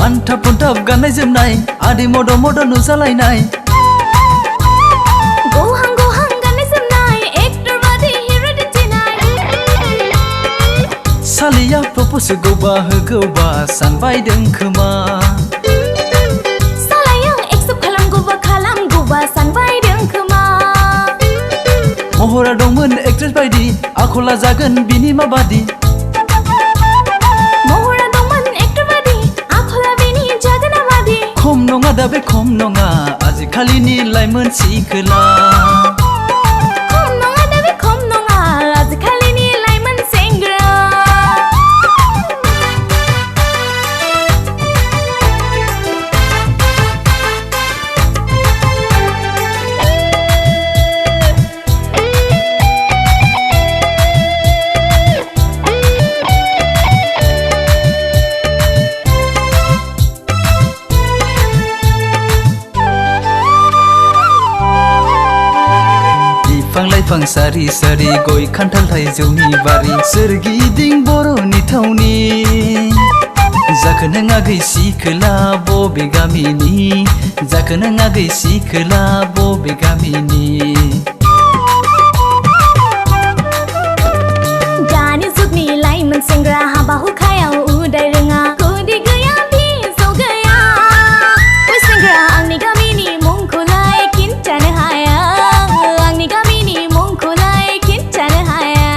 Antap puntap ganai जोमनाय आदि मद मद नुजालायनाय गोहां गोहां गाननाय जोमनाय एक्टर बादि हिरो दिन्थिनाय सालिया प्रप'ज होगौबा सानबायदों खोमा सालाया एक्सेप्ट खालामगौबा सानबायदों खोमा महरा दंमोन एक्ट्रेस बायदि आखला जागोन बिनि माबादि खम नङा दा बे खम नङा आजिखालिनि लाइमोन सिखोला खम नङा दा बे खम नङा आजिखालिनि लाइमोन सेंग्रा बिफां सारि सारि गय खान्थाल थाइजौनि बारि सोरगिदिं बर'नि थावनि जाखो नों आगै सिखोला बबे गामिनि जाखो नों आगै सिखोला बबे गामिनि दानि जुगनि लाइमोन सेंग्रा हाबा हुखायाव उदाय रोङा गुदि गैया बिजौ गैया बै सेंग्रा आंनि गामिनि मुंखौलाय खिन्थानो हाया आंनि गामिनि मुंखौलाय खिन्थानो हाया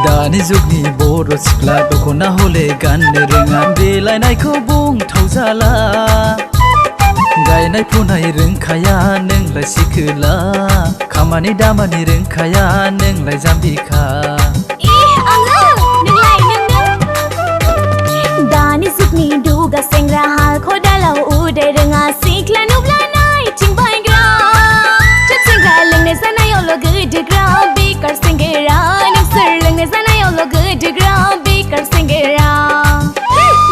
दानि जुगनि बर' सिख्ला दख'ना हले गाननो रोङा देलायनायखौ बुंथाव जाला गायनाय फुनाय रोंखाया नोंलाय सिखोला खामानि दामानि रोंखाया नोंलाय जाम्बिखा दानि जुगनि दुगा सेंग्रा हाल खदालाव उदाय रोङा सिख्ला नुब्ला नायथिं बायग्रा थोद सेंग्रा लोंनाय जानायावल' गोदोग्रा बेकार सेंग्रा नोंसोर लोंनाय जानायावल' गोदोग्रा बेकार सेंग्रा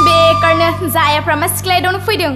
बेकारनो जायाफ्रा मा सिख्लाया दावनो फैदों